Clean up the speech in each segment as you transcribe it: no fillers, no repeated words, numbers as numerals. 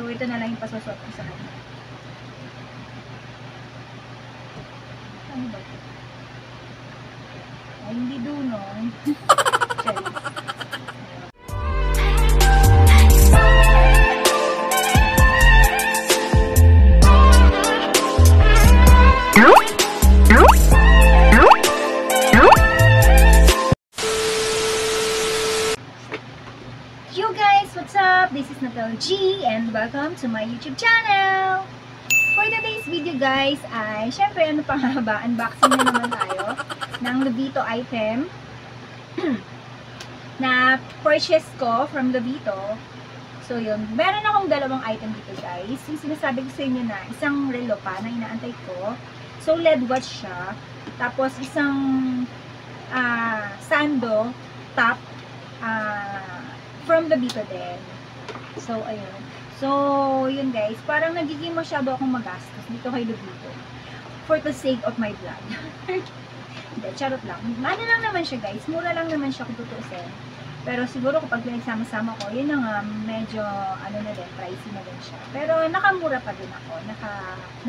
So, ito na lang yung pasosot ko sa kanya. Ano ba ito? Ay, hindi dunong. Yo guys, what's up? This is Natal G and welcome to my YouTube channel. For today's video guys ay syempre ano pa nga ba, unboxing na naman tayo ng Lovito item na purchase ko from Lovito. So yun, meron akong dalawang item dito guys. Yung sinasabi ko sa inyo na isang relo pa na inaantay ko. So LED watch siya. Tapos isang sando top from Lovito din. So ayun. So yun guys, parang nagiging masyado akong magastos dito kay Lovito for the sake of my vlog. Hindi, charot lang. Ano lang naman siya guys, mura lang naman siya kung tutuusin. Pero siguro kapag pinagsama-sama ko, yun na nga, medyo, ano na din, pricey na din siya. Pero nakamura pa din ako,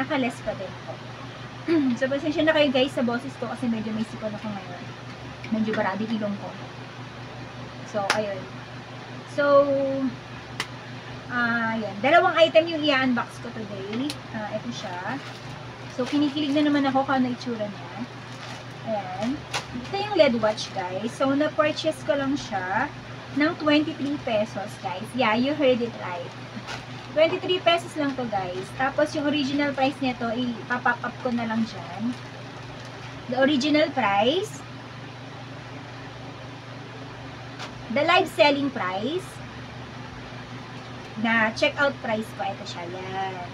naka-less pa din ako. So, pasensya na kayo guys sa boses ko kasi medyo may sipon ako ngayon. Medyo barado ilong ko. So, ayun. So, yun. Dalawang item yung i-unbox ko today. Ito siya. So, kinikilig na naman ako kung ano itsura niya. Ayan. Ito yung LED watch, guys. So, na-purchase ko lang siya ng 23 pesos, guys. Yeah, you heard it right. 23 pesos lang to, guys. Tapos, yung original price nito, ipapop up ko na lang dyan. The original price, the live selling price, na checkout price ko, ito siya, yan.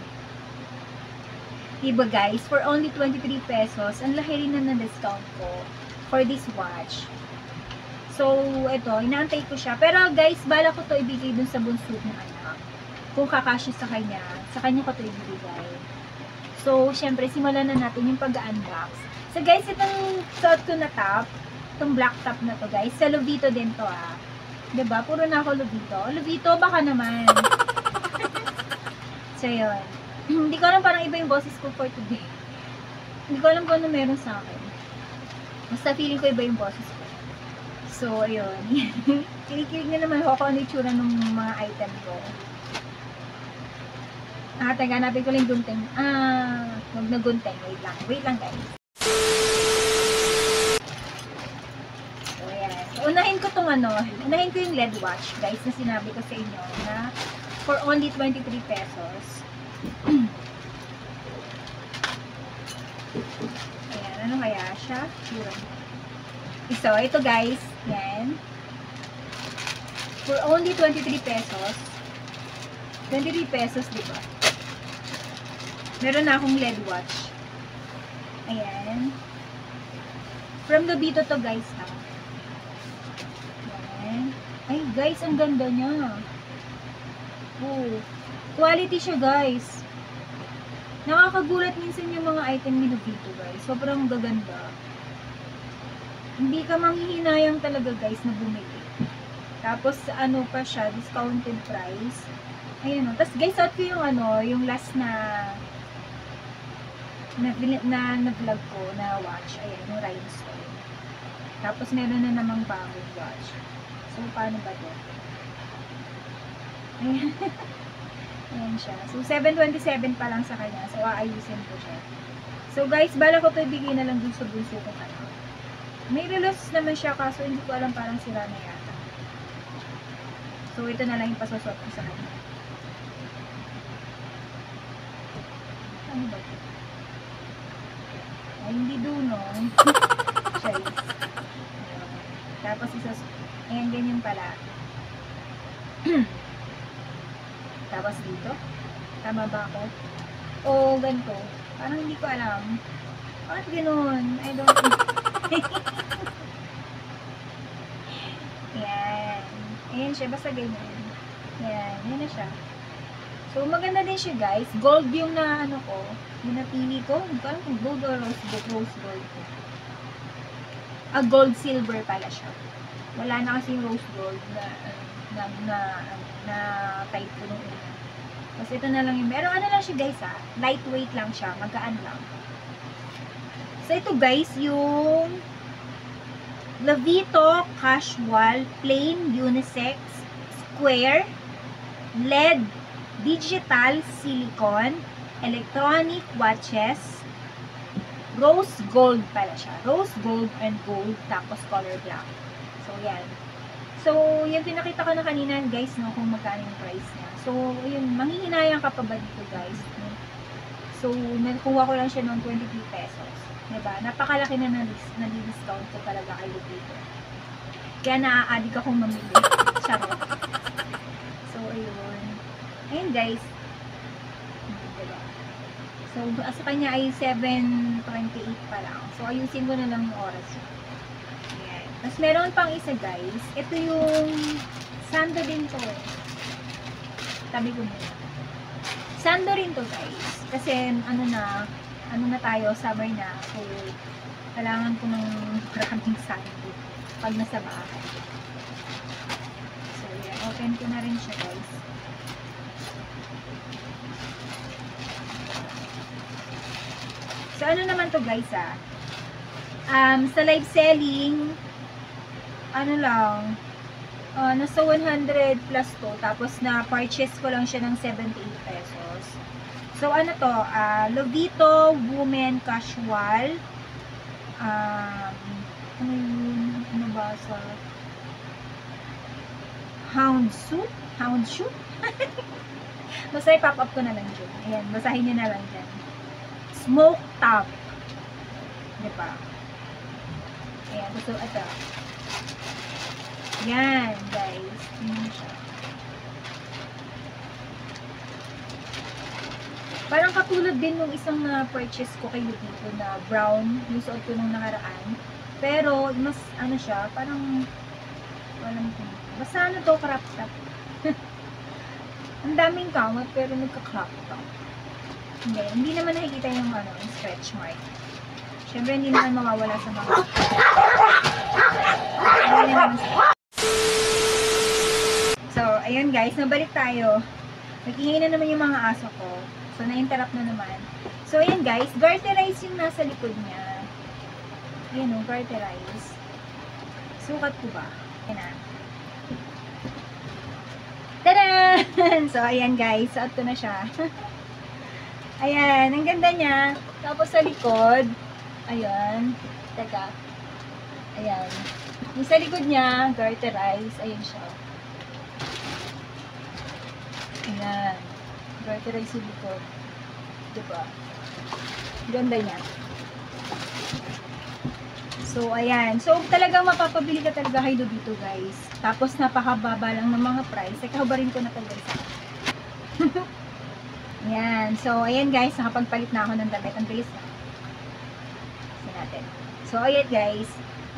Diba guys, for only 23 pesos, ang laki rin na na-discount ko for this watch. So, ito, inaantay ko siya. Pero guys, bala ko to ibigay dun sa bunso ng anak. Kung kakasya sa kanya ko to ibigay. So, syempre, simulan na natin yung pag-unbox. So guys, itong suot ko na top, itong black top na to guys, sa Lovito din to Diba? Puro na ako Lovito. Lovito, baka naman. So, yun. Hindi ko alam, parang iba yung boses ko for today. Hindi ko alam kung ano meron sa akin. Basta feeling ko iba yung boses ko. So, ayun. Kinikilig na naman ako kung ano itsura ng mga item ko. Teka, hanapin ko lang yung gunting. Huwag na gunting. Wait lang. Wait lang, guys. So, ayan. So, unahin ko tong unahin ko yung LED watch, guys, na sinabi ko sa inyo na for only 23 pesos. Ayan, ano kaya siya? So, ito guys, yan. For only 23 pesos. 23 pesos, diba? Meron na akong LED watch. Ayan. From Lovito to guys, Ayan. Ay, guys, ang ganda niya. Oh. Quality siya, guys. Nakakagulat minsan yung mga item ni Lovito, guys. Sobrang gaganda. Hindi ka manghihinayang talaga, guys, na bumili. Tapos, ano pa siya, discounted price. Ayan o. Tapos, guys, out ko yung yung last na vlog ko na watch. Ayan, yung rhinestone. Tapos, meron na namang bagong watch. So, paano ba ito? Ayan. Ayan siya. So, 727 pa lang sa kanya. So, aayusin ko siya. So, guys, bala ko pa ibigay na lang dun sa bunso ko May relos naman siya, kaso hindi ko alam, parang sira na yata. So, ito na lang yung pasosot ko sa kanya. Ano ba ito? Ay, hindi dunong. Charis. Tapos, ayan, ganyan pala. Tapos dito. Tama ba ako? O ganito. Parang hindi ko alam. Bakit ganun? I don't know. Ayan. Ayan siya. Basta ganyan. Ayan. Yan na siya. So, maganda din siya guys. Gold yung na ko. Yung napili ko. Hindi ko alam kung gold or rose gold ko. Gold silver pala siya. Wala na kasi yung rose gold na type ko nung una. Tapos ito na lang yung, pero ano lang siya guys ha, lightweight lang siya, magaan lang. So ito guys, yung Lavito Casual Plain Unisex Square LED Digital Silicone Electronic Watches Rose Gold pala siya. Rose Gold and Gold tapos color black. So yan. So yung pinakita ko na kanina guys no, kung magkano yung price niya. So yun, manghihinayang ka pa ba dito guys? No? So nakuha ko lang siya ng 23 pesos. Diba? Napakalaki na na-discount ko talaga kay Lupito. Kaya naa-addict akong mamili. Charot. So, ayun. Ayun, guys. Diba? So, sa kanya ay 7:28 pa lang. So, ayusin ko na lang yung oras. Ayan. Tapos, meron pang isa, guys. Ito yung sando din to. Tabi ko muna. Sando rin to, guys. Kasi, ano na tayo, summer na. So, kailangan ko ng maraming sando pag nasa bahay. So, yan. Open ko na rin siya, guys. So, ano naman to, guys, sa live selling, ano lang, nasa 100 plus to. Tapos, na-purchase ko lang siya ng 78 pesos. So, ano to? Lavito Women Casual. Ano yun? Ano ba sa Houndsuit? Houndsuit? Basta i-pop up ko na lang dyan. Ayan, basahin nyo na lang dyan. Smoke top. Diba? Ayan, so ito. Yan, guys. Ayan siya. Parang katulad din nung isang na-purchase ko kay Lupito na brown, yung suot ko nung nakaraan. Pero, mas, ano siya, parang, walang, basta ano to, crop top. Ang daming kamot, pero nagka-crop top. Hindi naman nakikita yung, yung stretch mark. Siyempre, hindi naman mawawala sa mga, So, ayun guys, nabalik tayo. Nag-ingay na naman yung mga aso ko. So, na-interrupt na naman. So, ayan guys, garterize yung nasa likod niya. Ayan o, garterize. Sukat ko ba? Ayan na. Tada! So, ayan guys, suot ko na siya. Ayan, ang ganda niya. Tapos sa likod, ayan. Teka. Ayan. Yung sa likod niya, garterize. Ayan siya. Ayan. Garterize yung likod. Diba? Ganda niya. So, ayan. So, talagang mapapabili ka talaga kay Lupito, guys. Tapos, napakababa lang ng mga price. Ikaw-barin ko na to, guys. Ayan. So, ayan, guys. Nakapagpalit na ako ng damit. Ang bilis na. Kasi natin. So, ayan, guys.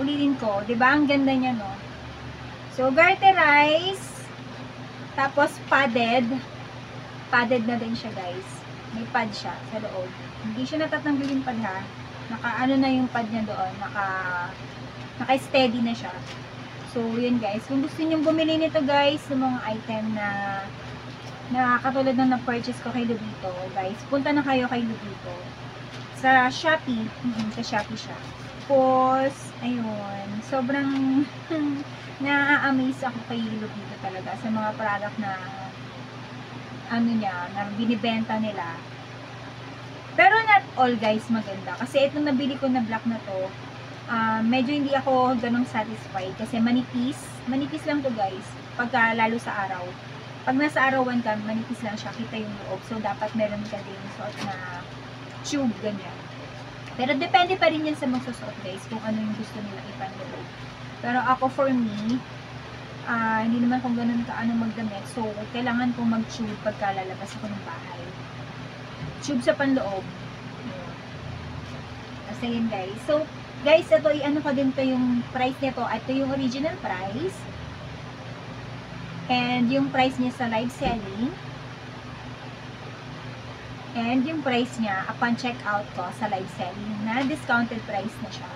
Ulitin ko. Diba? Ang ganda niya, no? So, garterize. Tapos, padded. Padded na din siya, guys. May pad siya sa loob. Hindi siya natatanggal yung pad, ha? Naka-ano na yung pad niya doon. Naka-steady na siya. So, yun, guys. Kung gusto niyo bumili nito, guys, ng mga item na katulad ng na-purchase ko kay Lupito, guys, punta na kayo kay Lupito. Sa Shopee. Sa Shopee siya. Tapos, ayun. Sobrang na-amaze ako kay Lupito talaga sa mga product na na binibenta nila. Pero not all, guys, maganda. Kasi itong nabili ko na black na to, medyo hindi ako ganong satisfied. Kasi manipis. Manipis lang to, guys. Pagka lalo sa araw. Pag nasa arawan ka, manipis lang siya. Kita yung loob. So, dapat meron ka din suot na tube, ganyan. Pero depende pa rin yan sa magsusuot, guys. Kung ano yung gusto nila ipanloob. Pero ako, for me, hindi naman kung ganun kaano magdamit. So, kailangan kong mag-tube pagka lalabas ako ng bahay. Tube sa panloob. Kasi yun, guys. So, guys, ito, i-ano ko din to yung price nito. Ito yung original price. And yung price niya sa live selling. And yung price niya, upon check-out ko sa live selling, na discounted price na siya.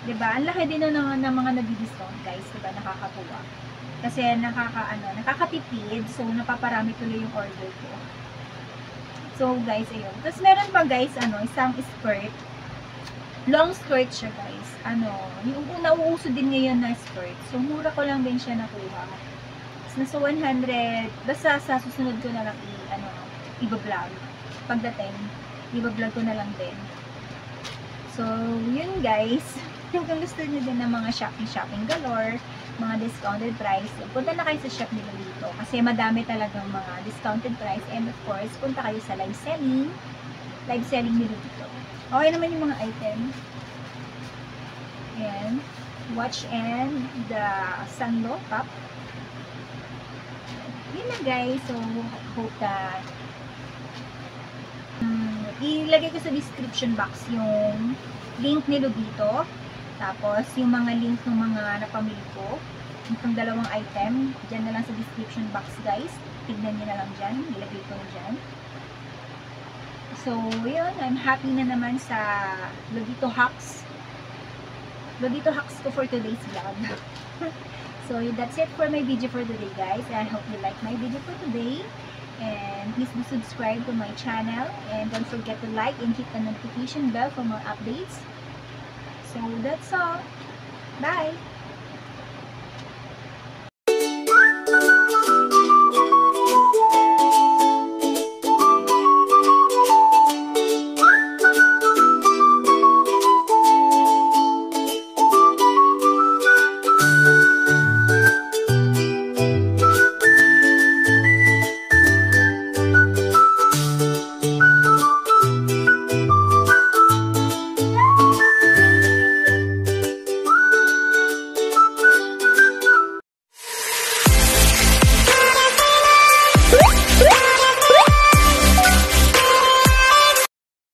Diba? Ang laki din ng mga nadi-discount, guys. Diba? Nakakatuwa. Kasi nakakatipid. So, napaparami tuloy yung order ko. So, guys, ayun. Tapos, meron pa, guys, isang skirt. Long skirt siya, guys. Yung nauuso din ngayon na skirt. So, mura ko lang din siya nakuha. Tapos, nasa 100. Basta sa susunod ko na lang i-vlog. Pagdating, i-vlog ko na lang din. So, yun, guys. Kung gusto nyo din ng mga shopping galore, mga discounted price, punta na kayo sa shop nila dito. Kasi madami talagang mga discounted price. And of course, punta kayo sa live selling. Live selling nila dito. Okay naman yung mga item. Ayan. Watch and the Sanlo cup. Yun na, guys. So, hope that ilagay ko sa description box yung link nila dito. Tapos, yung mga link ng mga napamili ko. Itong dalawang item. Diyan na lang sa description box, guys. Tignan nyo na lang dyan. Ilagay ko na dyan. So, yun. I'm happy na naman sa Lodito Hacks. Lodito Hacks ko for today's vlog. So, that's it for my video for today, guys. I hope you like my video for today. And please do subscribe to my channel. And don't forget to like and hit the notification bell for more updates. So, that's all. Bye!